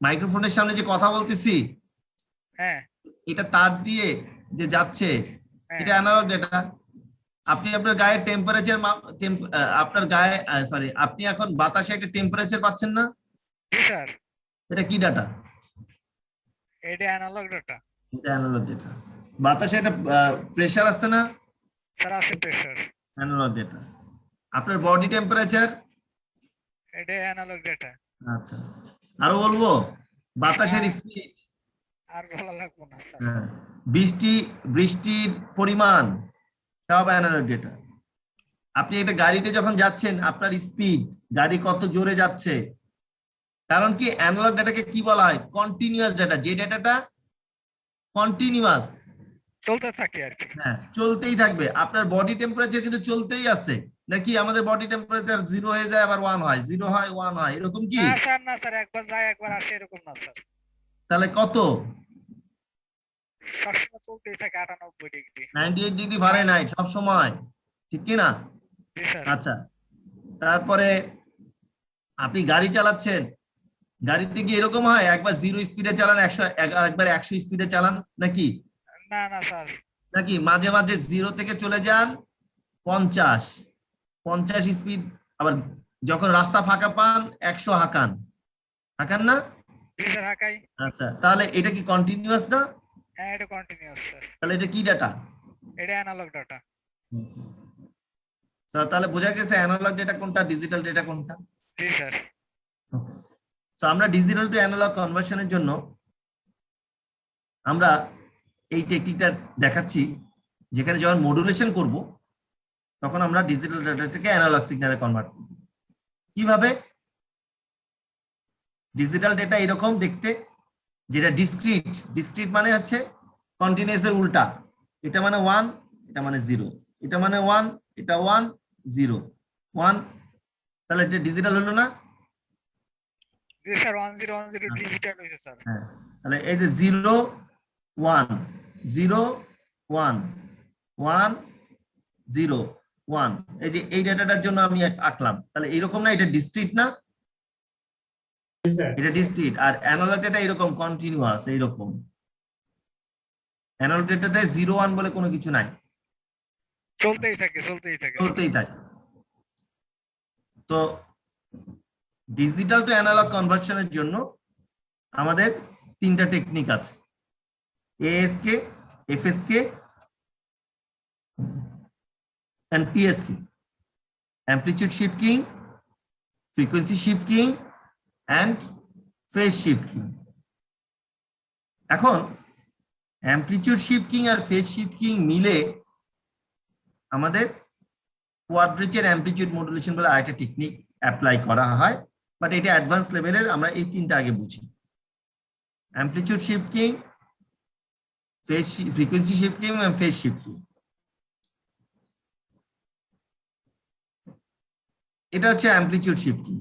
মাইক্রোফোনের সামনে যে কথা বলতেছি হ্যাঁ এটা তার দিয়ে যে যাচ্ছে, হ্যাঁ এটা অ্যানালগ ডেটা। আপনি আপনার গায়ের টেম্পারেচার, আপনার গায়ে সরি, আপনি এখন বাতাসে একটা টেম্পারেচার পাচ্ছেন না, জি স্যার, এটা কি ডাটা? এটা অ্যানালগ ডাটা। এটা অ্যানালগ ডেটা। বাতাসে একটা প্রেসার আসছে না, স্যার আছে প্রেসার, অ্যানালগ ডেটা। আপনার বডি টেম্পারেচার, এটা অ্যানালগ ডাটা। আচ্ছা। আরো বলবো, বাতাসের স্পিড, আর ভালো লাগবে না স্যার। হ্যাঁ, বৃষ্টির পরিমাণ, সব অ্যানালগ ডেটা। আপনি একটা গাড়িতে যখন যাচ্ছেন, আপনার স্পিড, গাড়ি কত জোরে যাচ্ছে, কারণ কি অ্যানালগ ডাটাকে কি বলা হয়? Continuous data. যে ডাটাটা কন্টিনিউয়াস, চলতে থাকে আর কি। হ্যাঁ, চলতেই থাকবে। আপনার বডি টেম্পারেচার কিন্তু চলতেই আছে নাকি? আমাদের বডি টেম্পারেচার 0 হয়ে যায় আবার 1 হয়, 0 হয় 1 হয়, এরকম কি? না স্যার, না স্যার, একবার যায় একবার আসে এরকম না স্যার, তাহলে কত? সবসময় চলতেই থাকে 98 ডিগ্রি। 98 ডিগ্রি ফারেনহাইট সব সময়, ঠিক কি না? জি স্যার। আচ্ছা, তারপরে আপনি গাড়ি চালাচ্ছেন, গাড়িতে কি এরকম হয় একবার 0 স্পিডে চালান, 100, একবার 100 স্পিডে চালান নাকি? না না স্যার, নাকি মাঝে মাঝে 0 থেকে চলে যান 50 স্পিড, আবার যখন রাস্তা ফাঁকা পান 100 হাঁকান, হাঁকান না? জি স্যার হাকাই। আচ্ছা, তাহলে এটা কি কন্টিনিউয়াস না? হ্যাঁ এটা কন্টিনিউয়াস স্যার, তাহলে এটা কি ডাটা? এটা অ্যানালগ ডাটা। তাহলে বোঝা গেছে অ্যানালগ ডেটা কোনটা, ডিজিটাল ডেটা কোনটা। জি স্যার। তো আমরা ডিজিটাল টু অ্যানালগ কনভার্সনের জন্য আমরা এই টেকনিকটা দেখাচ্ছি, যেখানে যখন মডুলেশন করব তখন আমরা ডিজিটাল ডাটা থেকে অ্যানালগ সিগন্যালে কনভার্ট করব। কিভাবে? ডিজিটাল ডেটা এরকম দেখতে, যেটা ডিসক্রিট। ডিসক্রিট মানে হচ্ছে কন্টিনিউয়াস এর উল্টা। এটা মানে 1, এটা মানে 0, এটা মানে 1, এটা 1, 0, 1, তাহলে এটা ডিজিটাল হলো না? জি স্যার 1010 ডিজিটাল হয়েছে স্যার। হ্যাঁ, তাহলে এই যে 0 1 0 1 1 0 1, এই যে এই ডাটাটার জন্য আমি আঁকলাম, তাহলে এরকম না? এটা ডিসক্রিট না? জি স্যার। এটা ডিসক্রিট। আর অ্যানালগ ডেটা এরকম কন্টিনিউয়াস, এইরকম। অ্যানালগ ডেটাতে 0 1 বলে কোনো কিছু নাই, চলতেই থাকে চলতেই থাকে স্যার। চলতেই থাকে। তো ডিজিটাল টু অ্যানালগ কনভার্সনের জন্য আমাদের 3টা টেকনিক আছে: ASK, FSK and PSK, amplitude shifting, frequency shifting and phase shifting. এখন amplitude shifting আর phase shifting মিলে আমাদের কোয়াড্রেচার অ্যামপ্লিটিউড মডুলেশন বলে আরেকটা টেকনিক অ্যাপ্লাই করা হয়, বাট এটা অ্যাডভান্স লেভেলের। আমরা এই 3টা আগে বুঝি: amplitude shifting, phase frequency shifting and phase shifting। এটা হচ্ছে অ্যামপ্লিটিউড শিফটিং।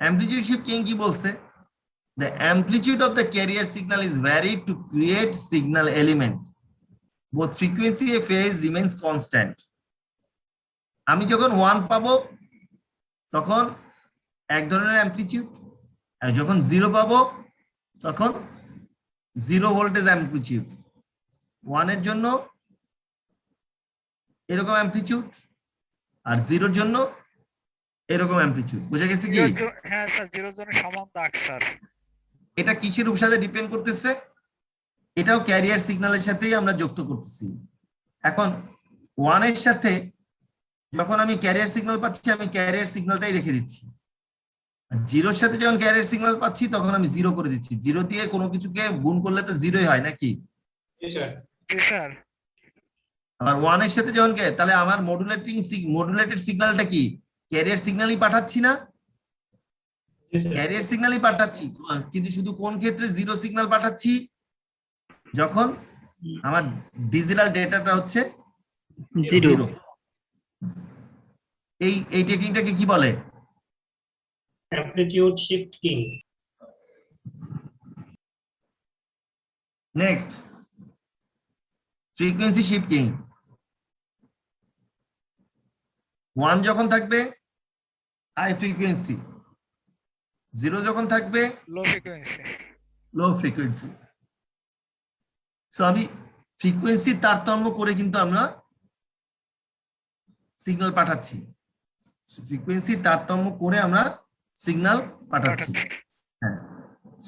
অ্যামপ্লিটিউড শিফটিং কি বলছে? The amplitude of the carrier signal is varied to create signal element. Both frequency and phase remains constant. আমি যখন 1 পাবো তখন এক ধরনের অ্যামপ্লিটিউড, আর যখন 0 পাবো তখন 0 ভোল্টেজ অ্যামপ্লিটিউড। 1 এর জন্য এরকম অ্যামপ্লিটিউড, আর 0 এর জন্য এরকম অ্যামপ্লিটিউড। বুঝা গেছে কি? হ্যাঁ স্যার, 0 জনের সমান দাগ স্যার। এটা কিসের উপর সাথে ডিপেন্ড করতেছে? এটাও ক্যারিয়ার সিগন্যালের সাথেই আমরা যুক্ত করতেছি। এখন 1 এর সাথে যখন আমি ক্যারিয়ার সিগন্যাল পাচ্ছি, আমি ক্যারিয়ার সিগন্যালটাই রেখে দিচ্ছি। 0 এর সাথে যখন ক্যারিয়ার সিগন্যাল পাচ্ছি তখন আমি 0 করে দিচ্ছি। 0 দিয়ে কোনো কিছুকে গুণ করলে তো 0ই হয় নাকি? জি স্যার। জি স্যার। আবার 1 এর সাথে যখন তাহলে আমার মডুলেটেড সিগন্যালটা কি? ক্যারিয়ার সিগন্যালই পাঠাচ্ছি না? জি স্যার। ক্যারিয়ার সিগন্যালই পাঠাচ্ছি, কিন্তু শুধু কোন ক্ষেত্রে 0 সিগন্যাল পাঠাচ্ছি? যখন আমার ডিজিটাল ডেটাটা হচ্ছে 0। এই টেকনিকটাকে কি বলে? Amplitude shifting. Next, frequency shifting. 1 যখন থাকবে হাই ফ্রিকোয়েন্সি, 0 যখন থাকবে low frequency. Low frequency. So আমি ফ্রিকোয়েন্সির তারতম্য করে কিন্তু আমরা সিগন্যাল পাঠাচ্ছি, ফ্রিকোয়েন্সির তারতম্য করে আমরা সিগন্যাল পাঠাচ্ছি। হ্যাঁ,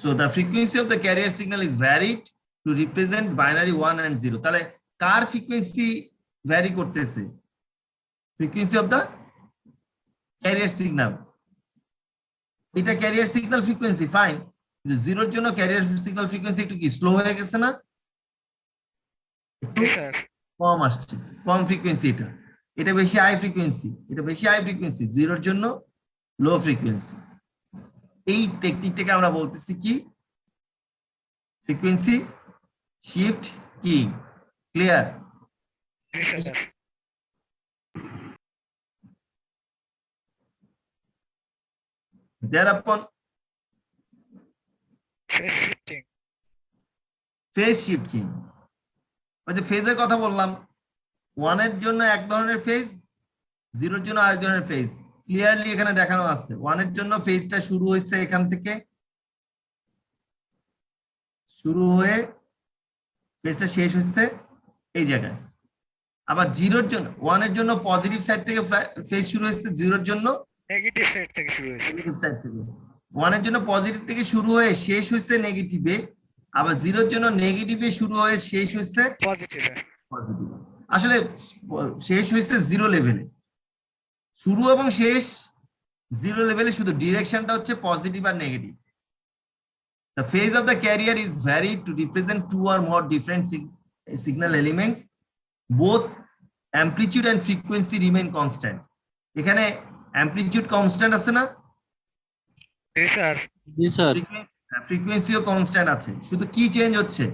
so the frequency of the career signal is varied two represent binary 1 and 0। তাহলে কার ফ্রিকোয়েন্সি ভ্যারি করতেছে? Frequency of the career signal. এটা ক্যারিয়ার সিগন্যাল ফ্রিকোয়েন্সি, ফাইন, কিন্তু 0-র জন্য ক্যারিয়ার সিগন্যাল ফ্রিকোয়েন্সি একটু কি স্লো হয়ে গেছে না? একটু জি স্যার। কম আসছে, কম ফ্রিকোয়েন্সি। এটা এটা বেশি হাই ফ্রিকোয়েন্সি, এটা বেশি হাই ফ্রিকোয়েন্সি, 0-র জন্য লো ফ্রিকোয়েন্সি। এই টেকনিকটাকে আমরা বলতেছি কি? Frequency shift keying. ক্লিয়ার? জি sir. thereupon phase shifting. Phase shifting, ওই যে ফেজের কথা বললাম, 1 এর জন্য এক ধরনের ফেজ, 0-র জন্য আরেক ধরনের ফেজ। ক্লিয়ারলি এখানে দেখানো আছে 1 এর জন্য ফেজটা শুরু হয়েছে এখান থেকে, শুরু হয়ে ফেজটা শেষ হচ্ছে এই জায়গায়। আবার 0-র জন্য 1 এর জন্য পজিটিভ সাইড থেকে ফেজ শুরু হয়েছে, 0-র জন্য নেগেটিভ সাইড থেকে শুরু হয়েছে। নেগেটিভ সাইড থেকে। 1 এর জন্য পজিটিভ থেকে শুরু হয়ে শেষ হচ্ছে নেগেটিভে, আবার 0-র জন্য নেগেটিভে শুরু হয়ে শেষ হচ্ছে পজিটিভে। পজিটিভ। আসলে শেষ হয়েছে 0 লেভেলে, শুরু এবং শেষ 0 লেভেলে, শুধু ডিরেকশনটা হচ্ছে পজিটিভ আর negative. The phase of the carrier is varied to represent 2 or more different signal elements. Both amplitude and frequency remain constant. এখানে amplitude constant আছে না? জি স্যার। জি স্যার। ফ্রিকোয়েন্সিও কনস্ট্যান্ট আছে, শুধু কি চেঞ্জ হচ্ছে?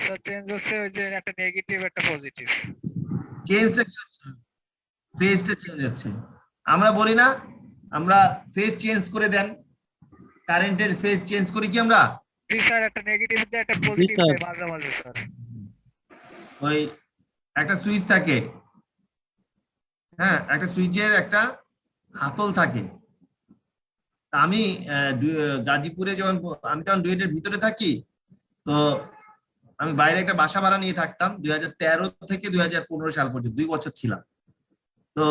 স্যার চেঞ্জ হচ্ছে ওই যে একটা নেগেটিভ একটা পজিটিভ। চেঞ্জটা কি হচ্ছে? ফেজটা চেঞ্জ হচ্ছে। আমরা বলি না আমরা ফেজ চেঞ্জ করে দেন, কারেন্টের ফেজ চেঞ্জ করি কি আমরা? জি স্যার, একটা নেগেটিভ দিয়ে একটা পজিটিভ স্যার। দিয়ে মাঝে মাঝে স্যার। ওই একটা সুইচ থাকে, হ্যাঁ, একটা সুইচের একটা হাতল থাকে। তা আমি গাজীপুরে যখন আমি তখন ডুয়েটের ভিতরে থাকি, তো আমি বাইরে একটা বাসা ভাড়া নিয়ে থাকতাম 2013 থেকে 2015 সাল পর্যন্ত, 2 বছর ছিলাম। তো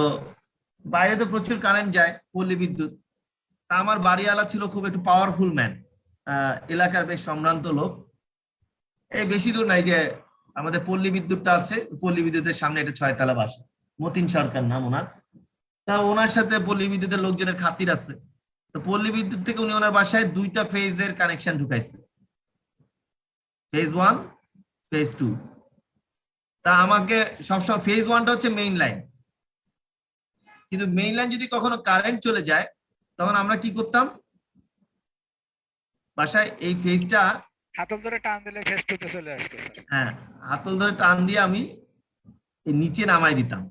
বাইরে তো প্রচুর কারেন্ট যায়, পল্লী বিদ্যুৎ। তা আমার বাড়িওয়ালা ছিল খুব একটু পাওয়ারফুল ম্যান, এলাকার বেশ সম্ভ্রান্ত লোক। এই বেশি দূর নাই, যে আমাদের পল্লী বিদ্যুৎটা আছে, পল্লী বিদ্যুতের সামনে একটা 6 তলা বাসা, মতিন সরকার নাম ওনার। তা ওনার সাথে পল্লী বিদ্যুতের লোকজনের খাতির আছে। তো পল্লী বিদ্যুৎ থেকে উনি ওনার বাসায় 2টা ফেজের কানেকশন ঢুকাইছে, ফেজ 1, ফেজ 2। তা আমাকে সবসময় ফেজ 1টা হচ্ছে মেইন লাইন, কিন্তু মেইন লাইন যদি কখনো কারেন্ট চলে যায় তখন আমরা কি করতাম? বাসায় এই ফেজটা হাতল ধরে টান দিলে ফেজ টুতে চলে আসতো স্যার। হ্যাঁ, হাতল ধরে টান দিয়ে আমি এই নিচে নামাই দিতাম,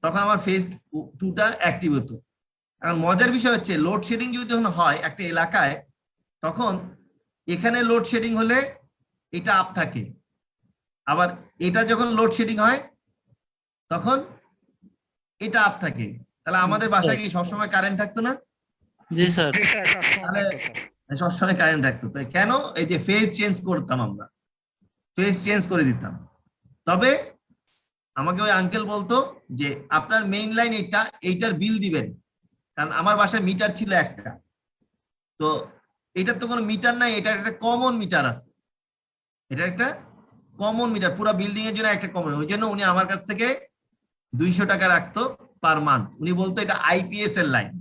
তখন আমার ফেজ 2টা অ্যাক্টিভ হতো। এখন মজার বিষয় হচ্ছে লোডশেডিং যদি যখন হয় একটা এলাকায়, তখন এখানে লোডশেডিং হলে এটা আপ থাকে, আবার এটা যখন লোডশেডিং হয় তখন এটা আপ থাকে। তাহলে আমাদের বাসায় কি সবসময় কারেন্ট থাকতো না? জি স্যার। জি স্যার, সবসময় থাকতো স্যার। সবসময় কারেন্ট থাকতো। তাই কেন? এই যে ফেজ চেঞ্জ করতাম, আমরা ফেজ চেঞ্জ করে দিতাম। তবে আমাকে ওই আঙ্কেল বলতো যে আপনার মেইন লাইন এইটার বিল দিবেন, কারণ আমার বাসায় মিটার ছিল একটা, তো এটার তো কোনো মিটার নাই, এটার একটা কমন মিটার আছে, এটা একটা কমন মিটার, পুরো বিল্ডিং এর জন্য একটা কমন। ওই জন্য উনি আমার কাছ থেকে 200 টাকা রাখতো পার মান্থ। উনি বলতো এটা আইপিএস এর লাইন।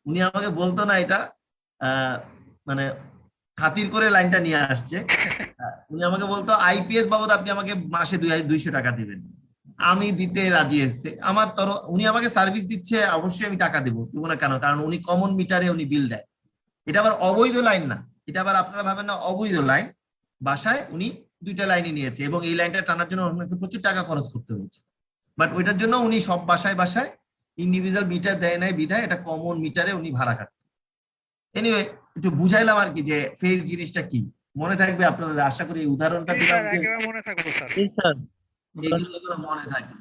উনি আমাকে বলতো না এটা মানে খাতির করে লাইনটা নিয়ে আসছে, উনি আমাকে বলতো আইপিএস বাবদ আপনি আমাকে মাসে 200 টাকা দিবেন। আমি দিতে রাজি এসছে, উনি আমাকে সার্ভিস দিচ্ছে, অবশ্যই আমি টাকা দেবো না কেন? কারণ উনি কমন মিটারে উনি বিল দেয়। এটা আবার অবৈধ লাইন না, এটা আবার আপনারা ভাবেন না অবৈধ লাইন। বাসায় উনি 2টা লাইনই নিয়েছে এবং এই লাইনটা টানার জন্য ওনাকে প্রচুর টাকা খরচ করতে হয়েছে। বাট ওইটার জন্য উনি সব বাসায় ইন্ডিভিজুয়াল মিটার দেয় নাই বিধায় এটা কমন মিটারে উনি ভাড়া কাটতেন। এনিওয়ে, একটু বুঝাইলাম আর কি যে ফেজ জিনিসটা কি। মনে থাকবে আপনাদের, আশা করি এই উদাহরণটা জি দিলাম স্যার, যে একেবারে মনে থাকবো স্যার। জি স্যার। এইগুলো মনে থাকবে।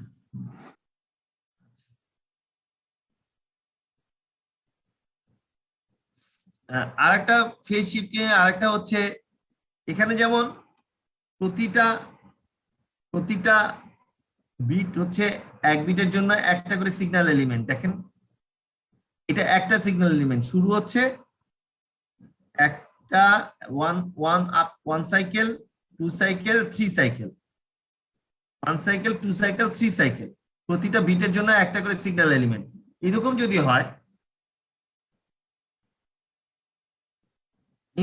আরেকটা ফেজ শিফটিং আরেকটা হচ্ছে এখানে যেমন প্রতিটা বিট হচ্ছে এক বিটের জন্য একটা করে সিগন্যাল এলিমেন্ট। দেখেন এটা একটা সিগন্যাল এলিমেন্ট, শুরু হচ্ছে একটা one cycle, two cycle, three cycle, one cycle, two cycle, three cycle, প্রতিটা বিটের জন্য একটা করে সিগন্যাল এলিমেন্ট। এরকম যদি হয়,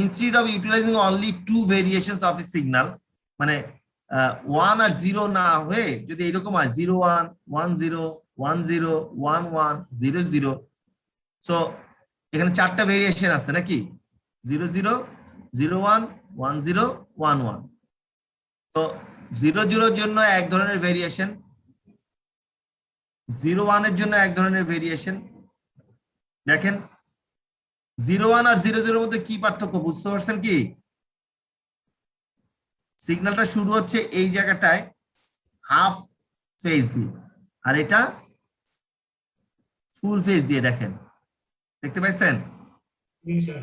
instead of utilizing only two variations of a signal, মানে 1 আর 0 না হয়ে যদি এরকম হয় 0 1 1 0 1 0 1 1 0 0, সো এখানে চারটা ভেরিয়েশন আছে নাকি, 0 0 0 1 1 0 1 1। তো 0 0 এর জন্য এক ধরনের ভেরিয়েশন, 0 1 এর জন্য এক ধরনের ভেরিয়েশন। দেখেন 0 1 আর 0 0 এর মধ্যে কি পার্থক্য বুঝতে পারছেন কি? সিগন্যালটা শুরু হচ্ছে এই জায়গাটায় হাফ ফেজ দিয়ে, আর এটা ফুল ফেজ দিয়ে। দেখেন, দেখতে পাচ্ছেন? জি স্যার।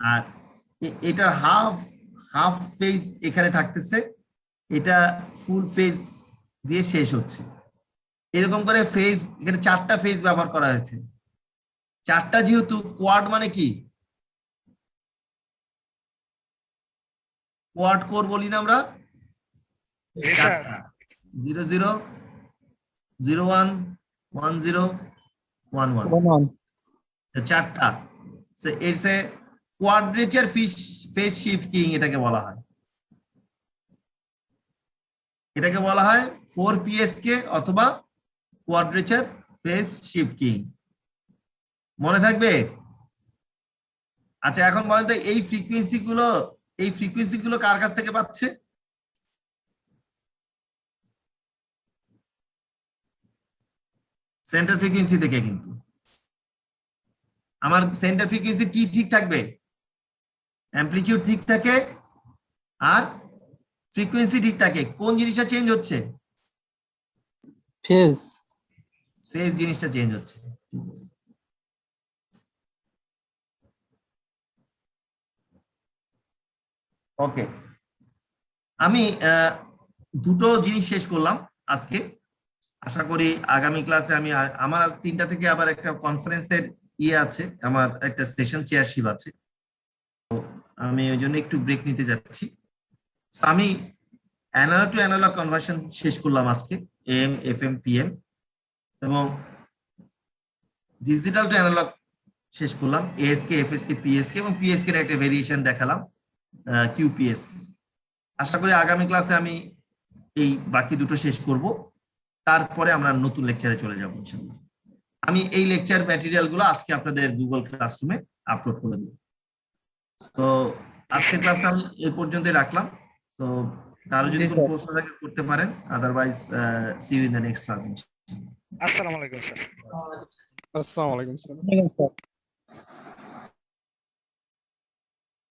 আর এটার হাফ ফেজ এখানে থাকতেছে, এটা ফুল ফেজ দিয়ে শেষ হচ্ছে। এরকম করে ফেজ, এখানে চারটা ফেজ ব্যবহার করা হয়েছে। চারটা যেহেতু, কোয়াড মানে কি? কোয়াড কোর বলি না আমরা? জি স্যার। 0 0 0 1 1 0 1 1, চারটা। এর সে কোয়াড্রেচার ফেজ শিফট কিং এটাকে বলা হয়। এটাকে বলা হয় 4PSK অথবা কোয়াড্রেচার ফেজ শিফট কিং। মনে থাকবে? আচ্ছা, এখন বলেন তো এই ফ্রিকোয়েন্সি গুলো কার কাছ থেকে পাচ্ছে? সেন্টার ফ্রিকোয়েন্সি থেকে। কিন্তু আমার সেন্টার ফ্রিকোয়েন্সি কি ঠিক থাকবে? অ্যামপ্লিটিউড ঠিক থাকে আর ফ্রিকোয়েন্সি ঠিক থাকে। কোন জিনিসটা চেঞ্জ হচ্ছে? ফেজ। ফেজ জিনিসটা চেঞ্জ হচ্ছে। ওকে, আমি দুটো জিনিস শেষ করলাম আজকে। আশা করি আগামী ক্লাসে আমি আমার আজ 3টা থেকে আবার একটা কনফারেন্সের আছে, আমার একটা সেশন চেয়ারশিপ আছে, তো আমি ওই জন্য একটু ব্রেক নিতে যাচ্ছি। আমি অ্যানালগ টু অ্যানালগ কনভার্সন শেষ করলাম আজকে, AM FM PM, এবং ডিজিটাল টু অ্যানালগ শেষ করলাম, ASK FSK PSK, এবং PSK এর একটা ভেরিয়েশন দেখালাম, QPSK। আশা করি আগামী ক্লাসে আমি এই বাকি দুটো শেষ করব, তারপরে আমরা নতুন লেকচারে চলে যাব ইনশাআল্লাহ। আমি এই লেকচার ম্যাটেরিয়াল গুলো আজকে আপনাদের গুগল ক্লাসরুমে আপলোড করে দেব। তো আজকের ক্লাসটা আমি এই পর্যন্তই রাখলাম। তো কারো যদি কোনো প্রশ্ন থাকে করতে পারেন, otherwise see you in the next class. আসসালামু আলাইকুম স্যার। আসসালামু আলাইকুম স্যার।